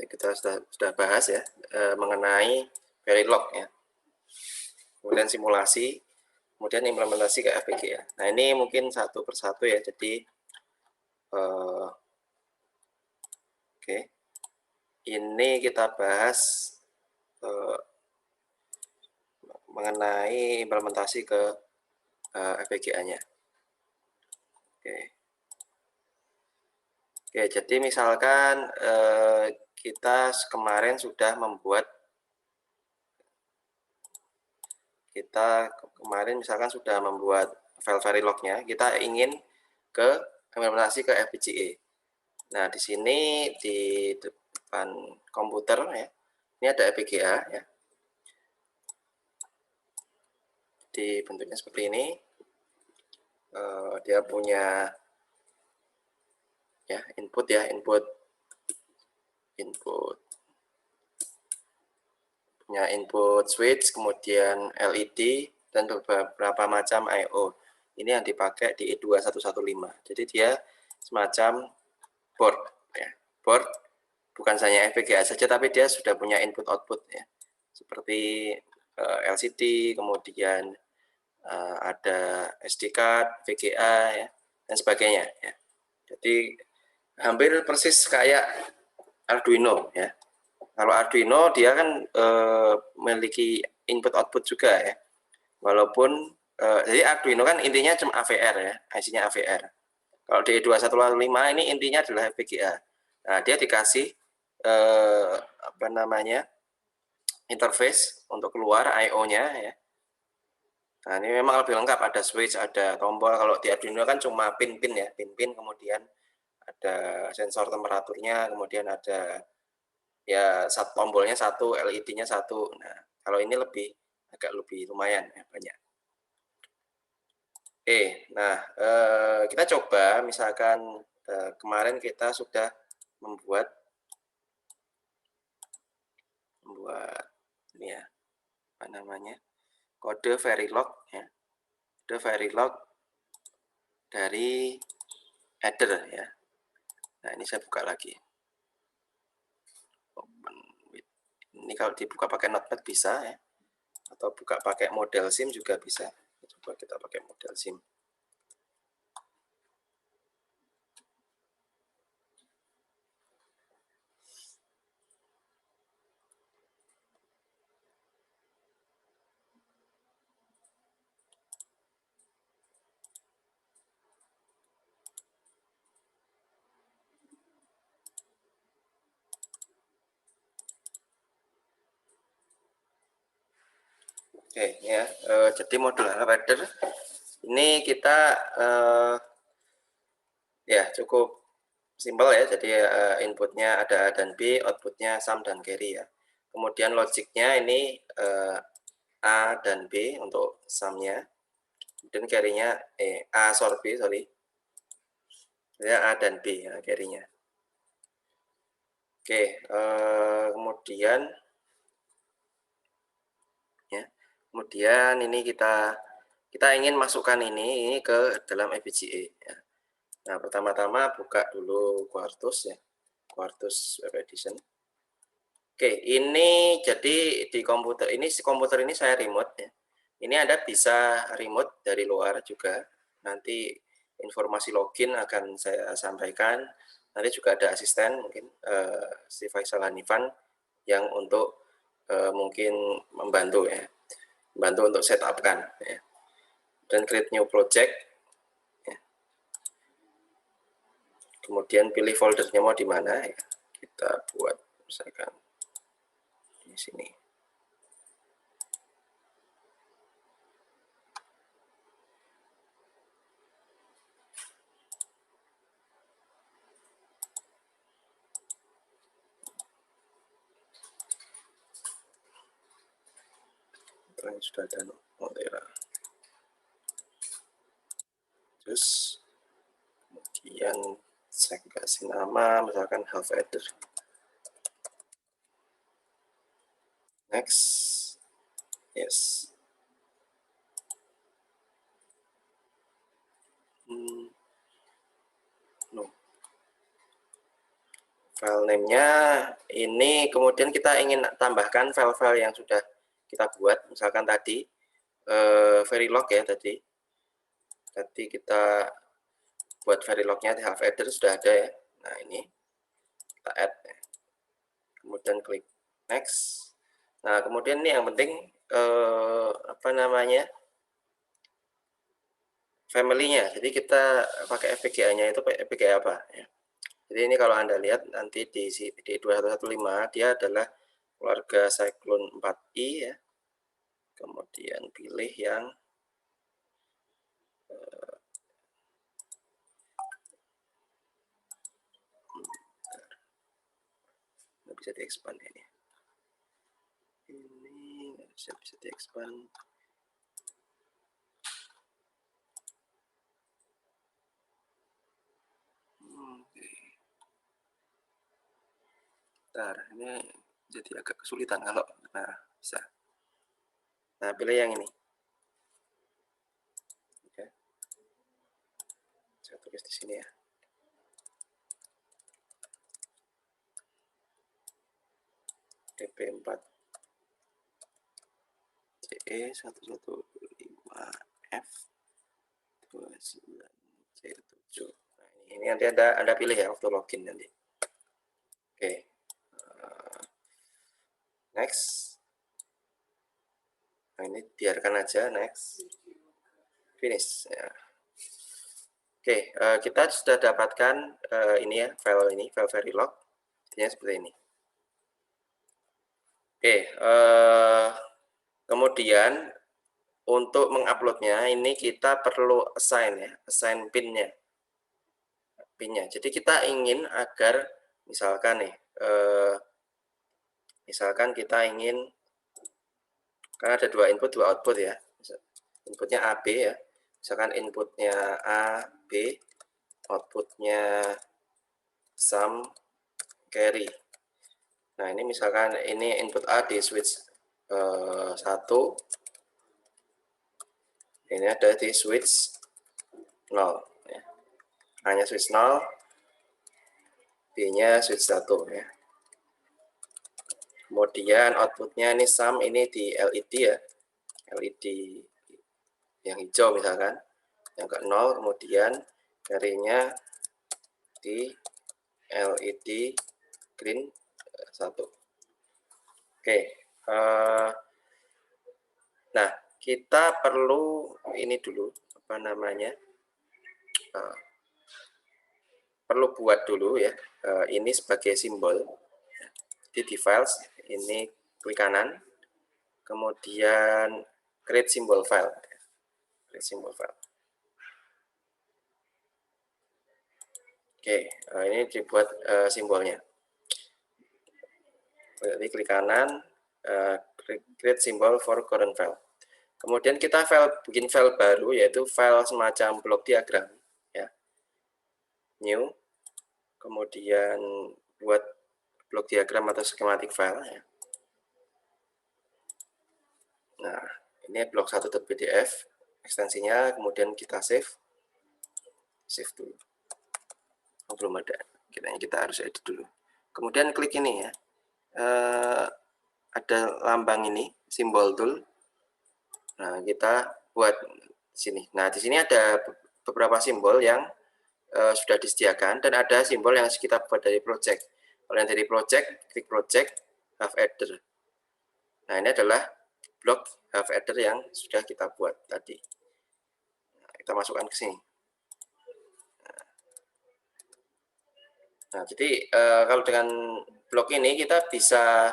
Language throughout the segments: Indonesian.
kita sudah bahas ya mengenai Verilog ya. Kemudian simulasi, kemudian implementasi ke FPGA. Nah ini mungkin satu persatu ya. Jadi oke, ini kita bahas mengenai implementasi ke FPGA-nya. Oke, jadi misalkan kita kemarin sudah membuat, file Verilog-nya, kita ingin ke implementasi ke FPGA. Nah, di sini di depan komputer ya, ini ada FPGA ya. Di bentuknya seperti ini. Dia punya ya input punya input switch, kemudian LED dan beberapa macam I/O. Ini yang dipakai di E2115. Jadi dia semacam board ya. Board bukan hanya FPGA saja, tapi dia sudah punya input output ya. Seperti LCD, kemudian ada SD card, VGA ya, dan sebagainya ya. Jadi hampir persis kayak Arduino ya. Kalau Arduino dia kan memiliki input output juga ya. Walaupun jadi Arduino kan intinya cuma AVR ya, IC-nya AVR. Kalau di 2115 ini intinya adalah FPGA. Nah, dia dikasih interface untuk keluar I/O-nya ya. Nah, ini memang lebih lengkap, ada switch, ada tombol. Kalau di Arduino kan cuma pin-pin ya, pin-pin, kemudian ada sensor temperaturnya, kemudian ada ya tombolnya satu, LED-nya satu. Nah, kalau ini agak lebih lumayan ya, banyak. Oke, nah kita coba misalkan kemarin kita sudah membuat ini ya, apa namanya, kode Verilog ya, kode Verilog dari header ya. Nah, ini saya buka lagi. Open with. Ini kalau dibuka pakai notepad bisa ya, atau buka pakai model SIM juga bisa. Coba kita pakai model SIM. Oke ya, jadi modul header ini kita ya cukup simpel ya. Jadi inputnya ada A dan B, outputnya sum dan carry ya. Kemudian logiknya ini A dan B untuk sumnya, dan carry-nya A sorry ya, A dan B ya, carry-nya. Oke, kemudian ini kita ingin masukkan ini ke dalam FPGA ya. Nah, pertama-tama buka dulu Quartus ya, Quartus Web Edition. Oke, ini jadi di komputer ini saya remote ya. Ini Anda bisa remote dari luar juga. Nanti informasi login akan saya sampaikan. Nanti juga ada asisten mungkin si Faisal Hanifan yang untuk mungkin membantu ya. Bantu untuk setup kan ya. Dan create new project ya. Kemudian pilih foldernya mau di mana ya. Kita buat misalkan di sini. Sudah ada Montera. Terus kemudian saya kasih nama misalkan half adder. Next, yes. No. file name-nya ini, kemudian kita ingin tambahkan file-file yang sudah kita buat, misalkan tadi Verilog ya, tadi kita buat Verilog-nya di half adder sudah ada ya. Nah ini kita add, kemudian klik next. Nah kemudian ini yang penting apa namanya, family-nya. Jadi kita pakai FPGA-nya itu pakai FPGA apa ya. Jadi ini kalau Anda lihat nanti di 2115 dia adalah keluarga Cyclone 4i ya. Kemudian pilih yang nggak bisa diekspand ini. Ini nggak bisa diekspand. Bentar, ini jadi agak kesulitan kalau bisa. Nah, pilih yang ini. Oke. Saya tulis di sini ya. DP4 CE 115F 29C7. Nah, ini nanti Anda pilih ya waktu login nanti. Oke. Next. Nah, ini biarkan aja next. Finish ya. Oke, kita sudah dapatkan ini ya, file Verilog. Jadinya seperti ini. Oke, kemudian untuk menguploadnya ini kita perlu assign pinnya. Jadi kita ingin agar misalkan nih, misalkan kita ingin, karena ada 2 input 2 output ya, inputnya A B ya, misalkan inputnya A B, outputnya sum carry. Nah ini misalkan ini input A di switch 1, ini ada di switch 0 ya. A-nya switch 0, B-nya switch 1 ya. Kemudian outputnya ini sum, ini di LED ya, LED yang hijau misalkan, yang ke 0, kemudian carry-nya di LED green 1. Oke, nah kita perlu ini dulu, apa namanya, perlu buat dulu ya, ini sebagai simbol. Jadi di files ini klik kanan, kemudian create symbol file. Create symbol file. Oke, ini dibuat simbolnya. Jadi klik kanan, create symbol for current file. Kemudian kita bikin file baru, yaitu file semacam block diagram ya. New, kemudian buat block diagram atau schematic file ya. Nah, ini blok 1.pdf ekstensinya, kemudian kita save dulu. Oh, belum ada, kita harus edit dulu. Kemudian klik ini ya, ada lambang ini, simbol tool. Nah, kita buat di sini. Nah, di sini ada beberapa simbol yang sudah disediakan, dan ada simbol yang kita buat dari project. Kalau yang dari project, klik project, half adder. Nah, ini adalah blok half adder yang sudah kita buat tadi. Nah, kita masukkan ke sini. Nah, jadi kalau dengan blok ini kita bisa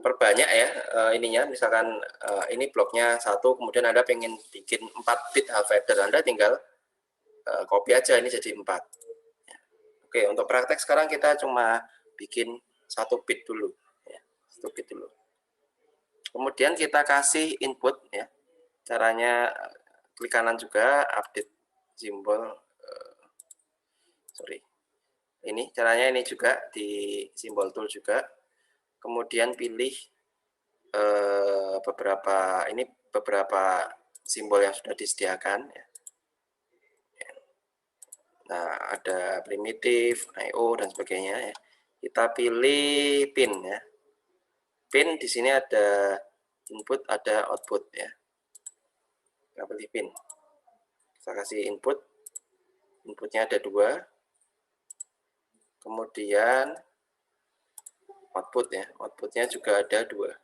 perbanyak ya ininya, misalkan ini bloknya 1, kemudian Anda pengen bikin 4 bit half adder, Anda tinggal copy aja, ini jadi 4. Oke, untuk praktek sekarang kita cuma bikin 1 bit dulu ya, 1 bit dulu. Kemudian kita kasih input ya, caranya klik kanan juga, update simbol, ini caranya ini juga di simbol tool juga. Kemudian pilih beberapa simbol yang sudah disediakan ya. Nah, ada primitif, I/O dan sebagainya ya. Kita pilih pin ya. Pin di sini ada input, ada output ya. Kita pilih pin. Kita kasih input. Inputnya ada 2. Kemudian output ya. Outputnya juga ada 2.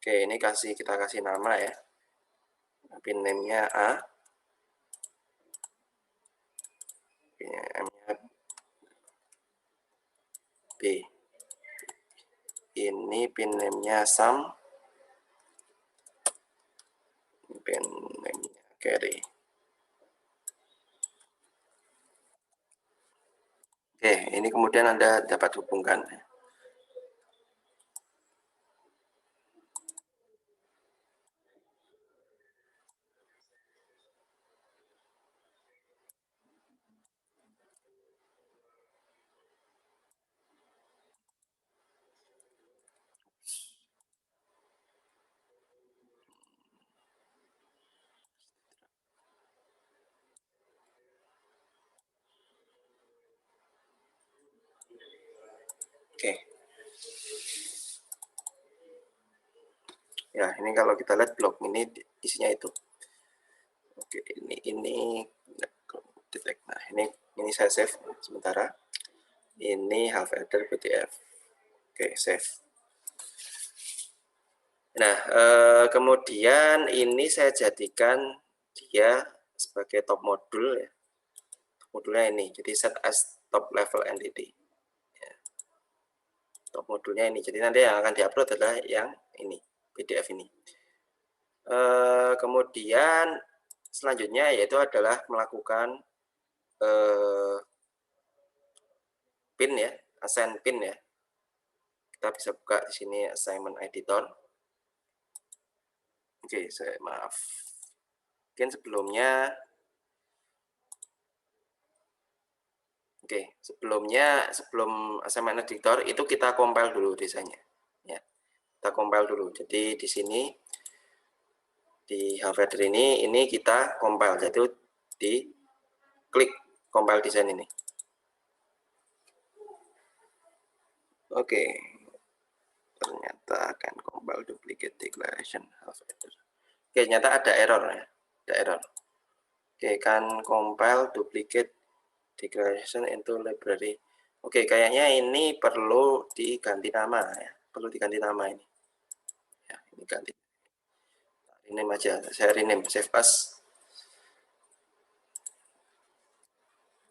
Oke, ini kita kasih nama ya. Pin name-nya A. Pin M-nya B. Ini pin name-nya sum. Pin name-nya carry. Oke, ini kemudian Anda dapat hubungkan. Oke. Ya, ini kalau kita lihat blok ini isinya itu. Oke, ini detect. Nah, ini saya save sementara. Ini half adder PDF. Oke, save. Nah, kemudian ini saya jadikan dia sebagai top modul ya. Modulnya ini, jadi set as top level entity. Ya. Top modulnya ini, jadi nanti yang akan diupload adalah yang ini, PDF ini. Kemudian selanjutnya yaitu adalah melakukan pin ya, assign pin ya. Kita bisa buka di sini assignment editor. Oke, maaf. Mungkin sebelumnya sebelum assignment editor itu kita compile dulu desainnya. Ya, kita compile dulu. Jadi di sini di Half-Adder ini kita compile, yaitu di klik compile desain ini. Oke, ternyata akan compile duplicate declaration Half-Adder. Oke, ternyata ada error ya, ada error. Oke, kan compile duplicate declaration into library. Oke, kayaknya ini perlu diganti nama ya, perlu diganti nama ini. Ya, ini ganti. Rename aja, saya rename, save as.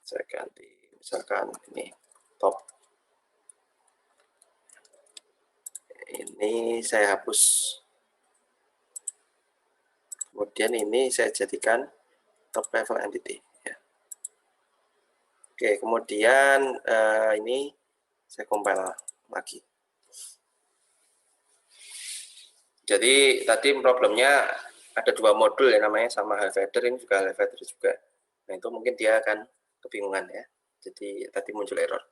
Saya ganti, misalkan ini top. Ini saya hapus. Kemudian ini saya jadikan top level entity. Ya. Oke, kemudian ini saya compile lagi. Jadi tadi problemnya ada 2 modul ya, namanya sama Half-Adder, ini juga Half-Adder juga. Nah itu mungkin dia akan kebingungan ya. Jadi tadi muncul error.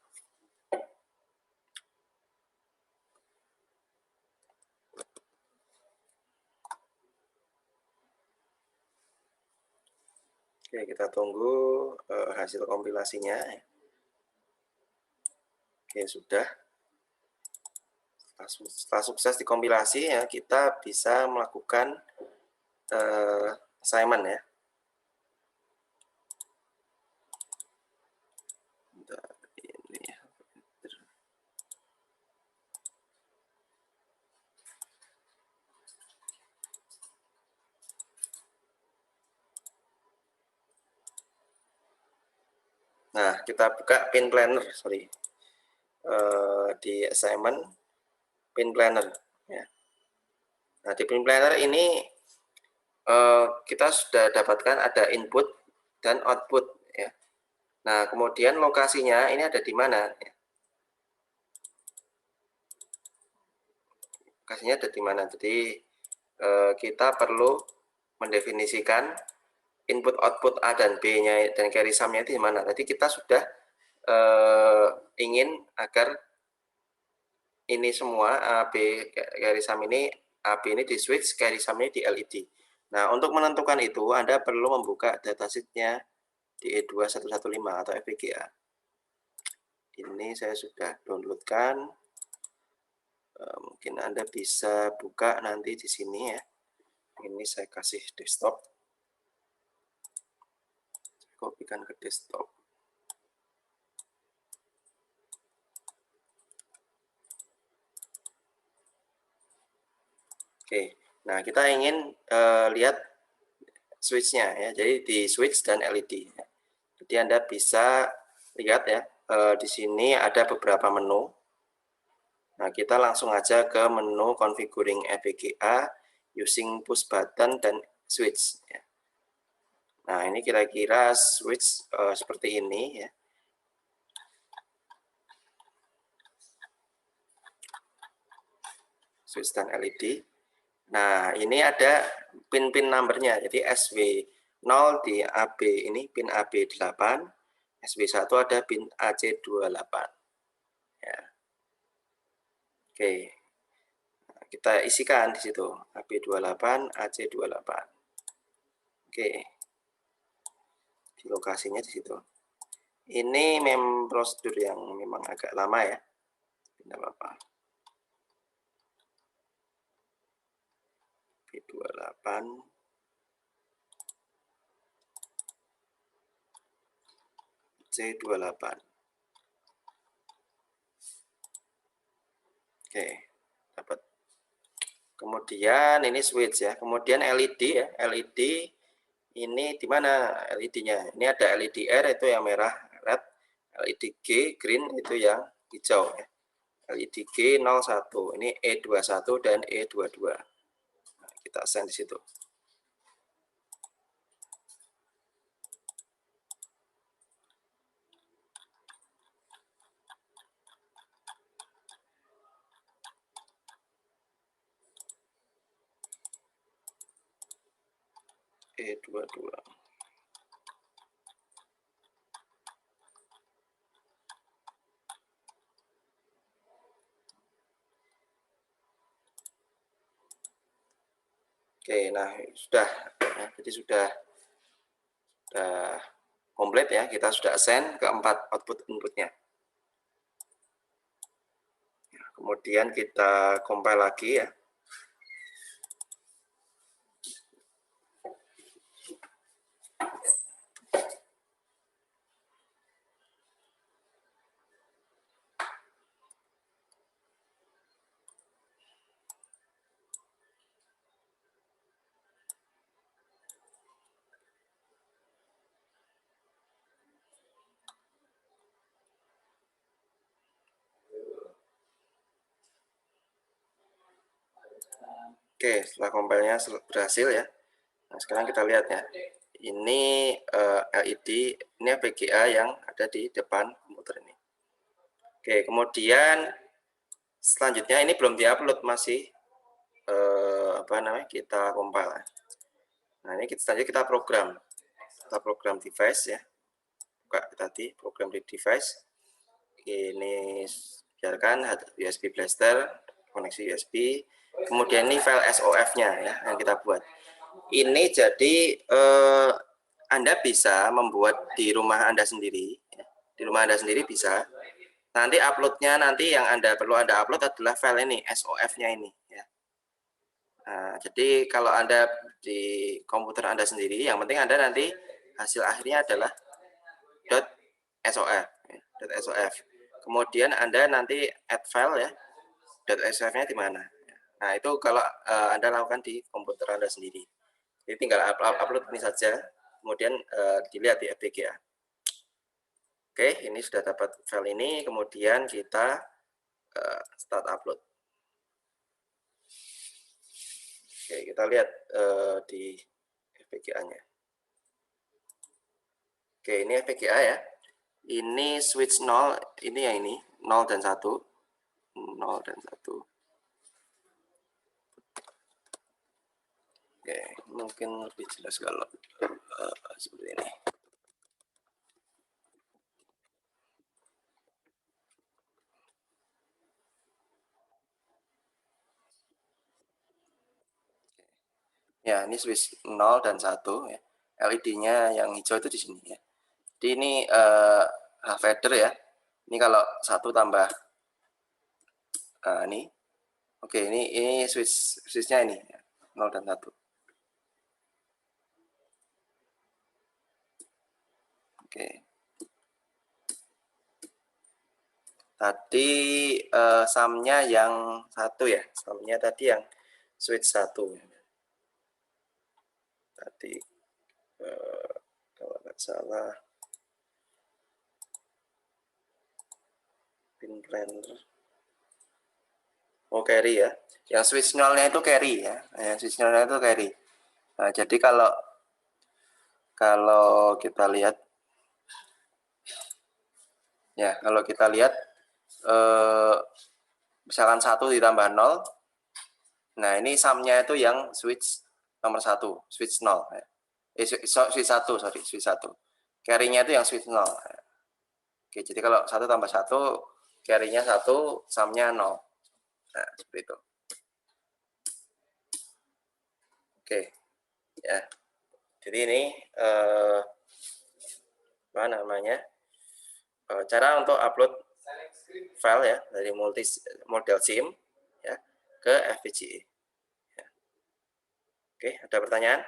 Oke, kita tunggu hasil kompilasinya. Oke, sudah. Setelah sukses dikompilasi ya, kita bisa melakukan assignment ya. Nah, kita buka pin planner, di assignment pin planner. Ya. Nah, di pin planner ini kita sudah dapatkan ada input dan output. Ya. Nah, kemudian lokasinya ini ada di mana? Ya. Lokasinya ada di mana? Jadi kita perlu mendefinisikan input output A dan B-nya dan carry sum-nya itu di mana. Tadi kita sudah ingin agar ini semua A, B, carry sum ini AB ini di switch, carry sum-nya di LED. Nah, untuk menentukan itu, Anda perlu membuka datasheet-nya di E2115 atau FPGA. Ini saya sudah downloadkan. Mungkin Anda bisa buka nanti di sini ya. Ini saya kasih desktop. Saya kopikan ke desktop. Oke, nah kita ingin lihat switch-nya ya. Jadi di switch dan LED. Jadi Anda bisa lihat ya, di sini ada beberapa menu. Nah, kita langsung aja ke menu configuring FPGA using push button dan switch ya. Nah, ini kira-kira switch seperti ini ya. Switch dan LED. Nah, ini ada pin-pin numbernya. Jadi SW0 di AB ini pin AB8, SW1 ada pin AC28. Ya. Oke. Nah, kita isikan di situ AB28, AC28. Oke. Di lokasinya di situ. Ini prosedur yang memang agak lama ya. Tidak apa-apa. B28 C28. Oke, dapat. Kemudian ini switch ya. Kemudian LED ya. LED ini di mana LED-nya? Ini ada LED R itu yang merah, red. LED G green itu yang hijau ya. LED G01. Ini E21 dan E22. Nah, kita assign di situ. E22. Oke, nah sudah, ya, jadi sudah komplit ya. Kita sudah assign ke 4 output inputnya. Kemudian kita compile lagi ya. Oke, setelah compile-nya berhasil ya. Nah, sekarang kita lihat ya. Ini LED, ini FPGA yang ada di depan komputer ini. Oke, kemudian selanjutnya ini belum diupload, masih kita compile. Nah, ini selanjutnya kita program. Kita program device ya. Buka tadi program di device. Ini biarkan USB blaster, koneksi USB. Kemudian ini file SOF-nya ya yang kita buat. Ini jadi Anda bisa membuat di rumah Anda sendiri. Di rumah Anda sendiri bisa. Nanti uploadnya nanti yang perlu Anda upload adalah file ini, SOF-nya ini. Ya. Nah, jadi kalau Anda di komputer Anda sendiri, yang penting Anda nanti hasil akhirnya adalah .sof. .sof. Kemudian Anda nanti add file ya, .sof-nya di mana. Nah, itu kalau Anda lakukan di komputer Anda sendiri. Jadi tinggal upload ini saja, kemudian dilihat di FPGA. Oke, ini sudah dapat file ini, kemudian kita start upload. Oke, kita lihat di FPGA-nya. Oke, ini FPGA ya. Ini switch 0, ini yang ini, 0 dan 1. 0 dan 1. Oke, mungkin lebih jelas kalau seperti ini. Ya, ini switch 0 dan 1 ya. LED-nya yang hijau itu di sini ya. Jadi ini half adder ya. Ini kalau 1 tambah ini. Oke, ini switch-nya ini ya, 0 dan 1. Oke. Tadi sum-nya yang 1 ya. Sum-nya tadi yang switch 1 ya. Tadi kalau nggak salah pin planner. Oh, carry ya. Yang switch 0-nya itu carry ya. Yang switch 0-nya itu carry. Nah, jadi kalau kita lihat ya, kalau kita lihat misalkan 1 ditambah 0. Nah, ini sum-nya itu yang switch nomor 1, switch 0 ya. Switch 1, sorry, switch 1. Carry-nya itu yang switch 0. Oke, jadi kalau 1 tambah 1, carry-nya 1, sum-nya 0. Nah, seperti itu. Oke, ya. Jadi ini apa namanya? Cara untuk upload file ya dari model SIM ya ke FPGA. Ya. Oke, ada pertanyaan?